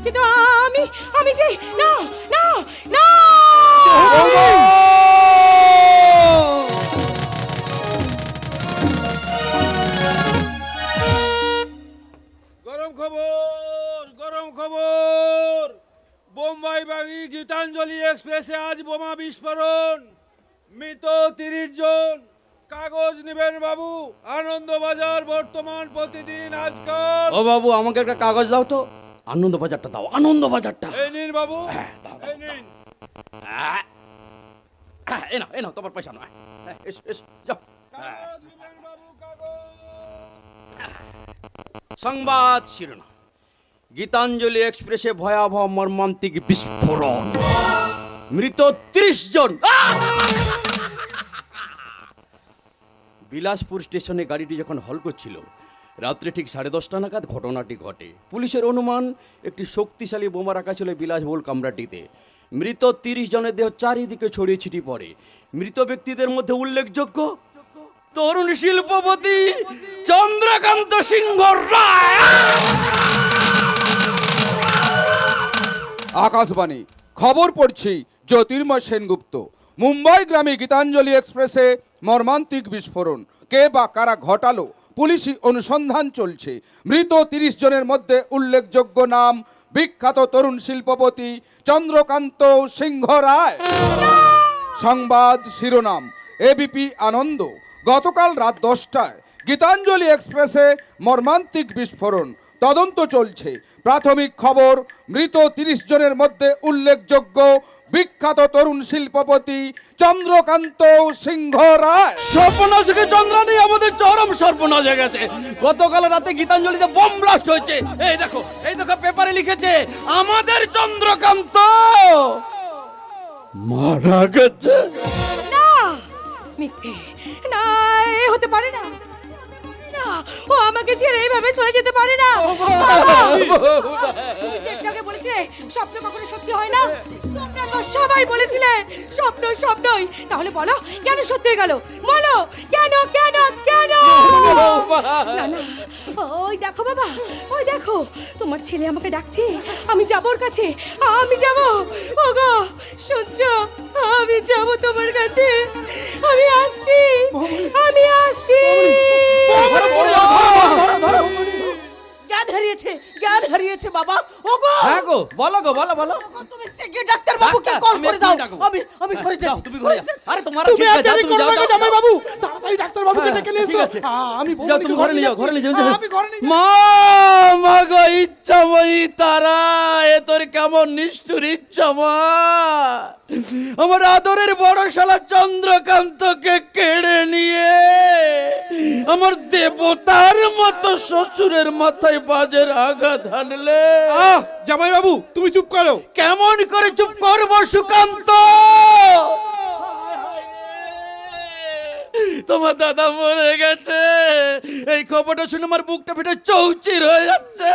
কিন্তু আমি যে না না না গরম খবর বোম্বাই বাগি গীতাঞ্জলি এক্সপ্রেসে আজ বোমা বিস্ফোরণ, মৃত 30 জন। কাগজ নেবেন বাবু, আনন্দবাজার বর্তমান প্রতিদিন আজকাল। ও বাবু, আমাকে একটা কাগজ দাও তো। আনন্দবাজারটা দাও, আনন্দবাজারটা। এই নিন বাবু, দাও, এই নিন। এ নাও তোমার পয়সা নয়। এসো এসো যাও। কাগজ নেবেন বাবু, কাগজ। সংবাদ শিরোনাম: গীতাঞ্জলি এক্সপ্রেসে ভয়াবহ মর্মান্তিক বিস্ফোরণ, মৃত 30 জন। বিলাসপুর স্টেশনে গাড়িটি যখন হল করছিল, রাত্রে ঠিক 10:30 নাগাদ ঘটনাটি ঘটে। পুলিশের অনুমান একটি শক্তিশালী বোমা রাখা ছিল বিলাসবহুল কামরাটিতে। মৃত 30 জনের দেহ চারিদিকে ছড়িয়ে ছিটিয়ে পড়ে। মৃত ব্যক্তিদের মধ্যে উল্লেখযোগ্য তরুণ শিল্পপতি চন্দ্রকান্ত সিংহ রায়। আকাশবাণী খবর পড়ছি জ্যোতির্ময় সেনগুপ্ত। মুম্বাই গ্রামে গীতাঞ্জলি এক্সপ্রেসে মর্মান্তিক বিস্ফোরণ, কে বা কারা ঘটালো পুলিশি অনুসন্ধান চলছে। মৃত 30 জনের মধ্যে উল্লেখযোগ্য নাম বিখ্যাত তরুণ শিল্পপতি চন্দ্রকান্ত সিংহ রায়। সংবাদ শিরোনাম: এবিপি আনন্দ। গতকাল রাত 10টায় গীতাঞ্জলি এক্সপ্রেসে মর্মান্তিক বিস্ফোরণ, তদন্ত চলছে। প্রাথমিক খবর, মৃত 30 জনের মধ্যে উল্লেখযোগ্য বিখ্যাত তরুণ শিল্পপতি চন্দ্রকান্ত সিংহ রায়। সর্বনাশ থেকে চন্দ্রানী, আমাদের চরম সর্বনাশ হয়ে গেছে। গতকাল রাতে গীতাঞ্জলিতে বোম ব্লাস্ট হয়েছে। এই দেখো পেপারে লিখেছে আমাদের চন্দ্রকান্ত মারা গেছে। না মিথ্যে, না এ হতে পারে না। না, ও আমাকে ছেড়ে এইভাবে চলে যেতে পারে না। একটাকে বলেছিলে স্বপ্ন কখনো সত্যি হয় না। তোমরা তো সবাই বলেছিলে স্বপ্ন স্বপ্নই। তাহলে বলো কেন সত্যি হয়ে গেল? বলো কেন কেন কেন? না না, ওই দেখো বাবা, ওই দেখো তোমার ছেলে আমাকে ডাকছে। আমি যাব ওর কাছে, আমি যাব। ওগো শুনছো, আমি যাব তোমার কাছে। আমি আসছি, আমি আসছি। জ্ঞান হারিয়েছে বাবা। ওগো হ্যাঁ গো, বলো গো, বলো। তুমি সেকে ডাক্তার বাবুকে কল করে দাও। আমি ঘরে যাচ্ছি। তুমি ঘরে যাও। আরে তোমার ঠিক আছে, তুমি যাও জামাই বাবু, তাড়াতাড়ি ডাক্তার বাবুকে ডেকে নিয়ে এসো। আমি যাও, তুমি ঘরে নিয়ে যাও, ঘরে নিয়ে যাও। আমি ঘরে নিয়ে মা গো, ইচ্ছাময়ী তারা, এ তোর কেমন নিষ্ঠুর ইচ্ছা মা। আমার আদরের বড় শালা চন্দ্রকান্তকে কেড়ে নিয়ে আমার দেবতার মতো শ্বশুরের মাথায় বাজের আঘাত হানলে। জামাই বাবু, তুমি চুপ করো। কেমন করে চুপ করবো সুকান্ত? তোমার দাদা মরে গেছে, এই খবরটা শুনে আমার বুকটা ফেটে চৌচির হয়ে যাচ্ছে।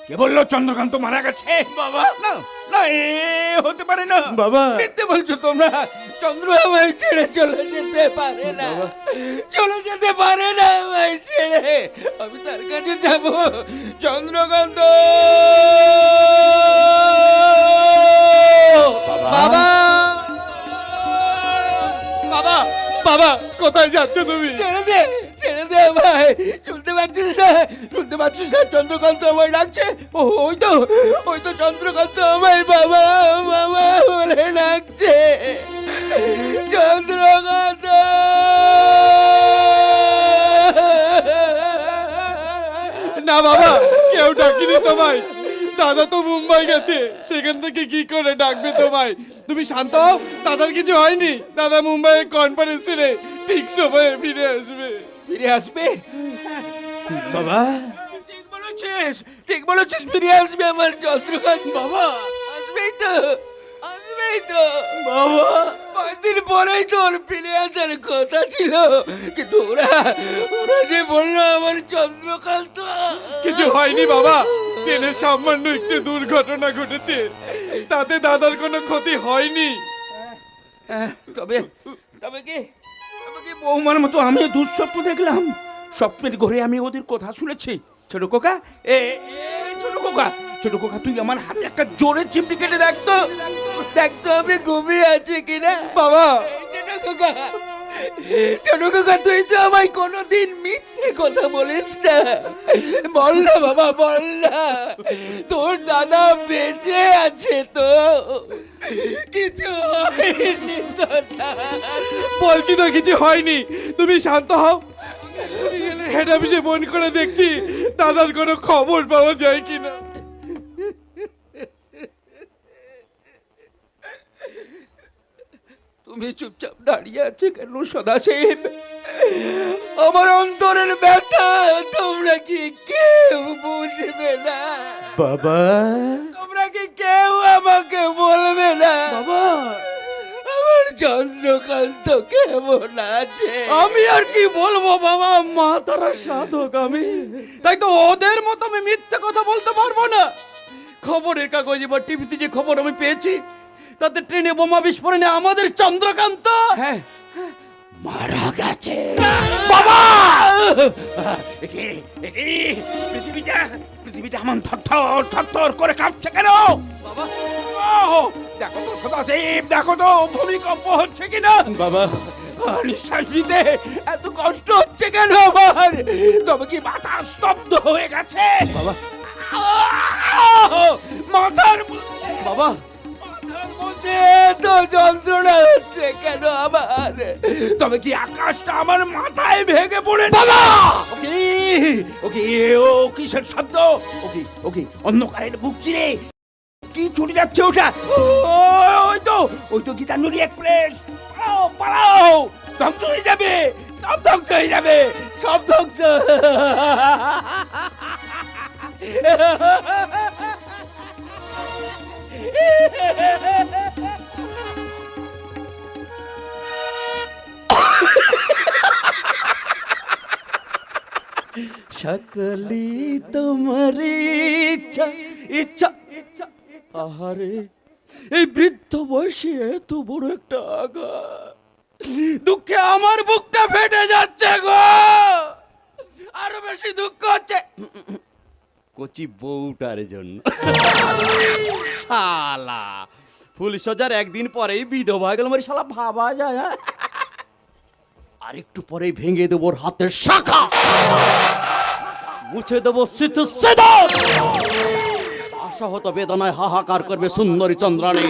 কে বললো চন্দ্রকান্ত মারা গেছে? বাবা না না, এ হতে পারে না বাবা। মিথ্যে বলছো তোমরা। চন্দ্র আমায় ছেড়ে চলে যেতে পারে না, চলে যেতে পারে না আমায় ছেড়ে। আমি তার কাছে যাব। চন্দ্রকান্ত বাবা বাবা বাবা, কোথায় যাচ্ছ তুমি? ছেড়ে দে, ছেড়ে দে ভাই। শুনতে পাচ্ছিস না? চন্দ্রকান্ত আমায় ডাকছে। ওই তো চন্দ্রকান্ত আমায় বাবা বাবা বলে ডাকছে। চন্দ্রকান্ত না বাবা, কেউ ডাকিনি তোমায়। দাদা তো মুম্বাই গেছে, সেখান থেকে কি করে ডাকবে তোমায়? তুমি শান্ত হও, দাদার কিছু হয়নি। দাদা মুম্বাইয়ের কনফারেন্সে ঠিক সময়ে ফিরে আসবে। ফিরে আসবে বাবা? ঠিক বলেছিস, ফিরে আসবে আমার চন্দ্রকান্ত বাবা। আসবেই তো বাবা। 5 দিন পরেই তোর ফিরে আসার কথা ছিল, কিন্তু ওরা যে বললো আমার চন্দ্রকান্ত। কিছু হয়নি বাবা, ট্রেনের সামান্য একটু দুর্ঘটনা ঘটেছে, তাতে দাদার কোনো ক্ষতি হয়নি। তবে কি বৌমার মতো আমি দুঃস্বপ্ন দেখলাম। স্বপ্নের ঘরে আমি ওদের কথা শুনেছি। ছোট কোকা, ছোট খোকা তুই আমার হাতে একটা জোরে চিমটি কেটে দেখতো আমি ঘুমিয়ে আছি কিনা। বাবা ছোট খোকা তুই তো আমায় কোনোদিন মিথ্যে কথা বলিস না, বল না বাবা, বল না তোর দাদা বেঁচে আছে তো, কিছু হয়নি তো? বলছি তো কিছু হয়নি, তুমি শান্ত হও। হেড অফিসে ফোন করে দেখছি দাদার কোনো খবর পাওয়া যায় কিনা। তুমি চুপচাপ দাঁড়িয়ে আছে কেন সদাশিব? আমার অন্তরের ব্যথা তোমরা কি কেউ বুঝবে না? বাবা তোমরা কি কেউ আমাকে বলবে না? বাবা আমার চন্দ্রকান্ত কেমন আছে? আমি আর কি বলবো বাবা, মা তারা সাধক আমি, তাই তো ওদের মতো আমি মিথ্যে কথা বলতে পারবো না। খবরের কাগজে বা টিভিতে যে খবর আমি পেয়েছি তাতে ট্রেনে বোমা বিস্ফোরণে আমাদের চন্দ্রকান্ত হ্যাঁ মারা গেছে। বাবা পৃথিবীটা এমন থরথর করে কাঁপছে কেন? বাবা দেখো তো সদাশিব, দেখো তো ভূমিকম্প হচ্ছে কিনা। বাবা নিঃশ্বাস নিতে এত কষ্ট হচ্ছে কেন আমার? তবে কি মাথা স্তব্ধ হয়ে গেছে? বাবা মাথার বাবা তো যন্ত্রণা হচ্ছে কেন আমার? তবে কি আকাশটা আমার মাথায় ভেঙে পড়ে? বাবা ওকে ও কিসের শব্দ? ওকে অন্ধকারের বুক চিরে কি ছুটে যাচ্ছে ওটা? ওই তো গীতাঞ্জলি এক্সপ্রেস। পালাও, ধ্বংস হয়ে যাবে, সব ধ্বংস হয়ে যাবে, সব ধ্বংস। সকলি তোমার ইচ্ছা ইচ্ছা। আহারে এই বৃদ্ধ বয়সে এত বড় একটা আঘাত, দুঃখে আমার বুকটা ফেটে যাচ্ছে গো। আরো বেশি দুঃখ হচ্ছে কচি বউটার জন্য। শালা ফুল সজার একদিন পরেই বিধবা হয়ে গেল, মানে শালা ভাবা যায়? আর একটু পরেই ভেঙে দেবো ওর হাতের শাখা, মুছে দেবো স্মৃতি আশাহত বেদনায় হাহাকার করবে সুন্দরী চন্দ্রাণী,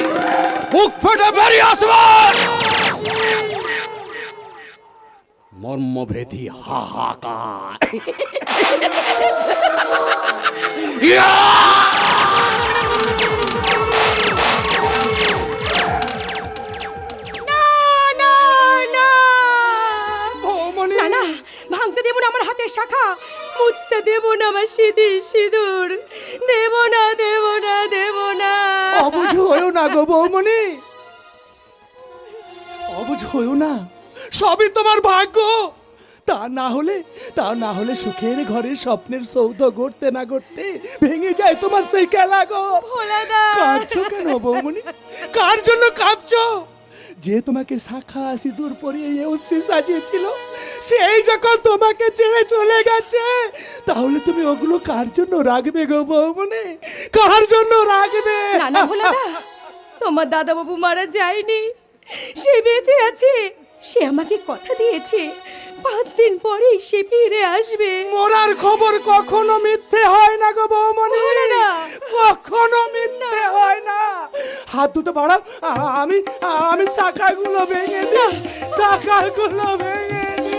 মুখ ফেটে বেরিয়ে আসবে মর্মভেদী হাহাকার। ভাঙতে দেব না আমার হাতের শাখা, মুছতে দেব না আমার সিঁদুর, দেব না, দেব না, দেব না। অবুঝ হয়েও না গো বৌমনি, অবুঝ হয়েও না, সবই তোমার ভাগ্য। তা না হলে সুখের ঘরে স্বপ্নের সৌধ গড়তে না গড়তে ভেঙে যায় তোমার সেই খেলা গো। ভোলাদা কাঁদছো কেন বৌমনি? কার জন্য কাঁদছো? যে তোমাকে শাখা সিঁদুর পরিয়ে অশ্রী সাজিয়েছিল, সেই যখন তোমাকে ছেড়ে চলে গেছে, তাহলে তুমি ওগুলো কার জন্য রাখবে গো বৌমনি? কার জন্য রাখবে? না না ভোলাদা, তোমার দাদা বাবু মারা যায়নি, সে বেঁচে আছে। সে আমাকে কথা দিয়েছে 5 দিন পরেই সে ফিরে আসবে। মরার খবর কখনো মিথ্যে হয় না গো বৌমনি, কখনো মিথ্যে হয় না। হাত দুটো বাড়াও, আমি শাখাগুলো ভেঙে দিই, শাখাগুলো ভেঙে দিই।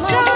প্রাণ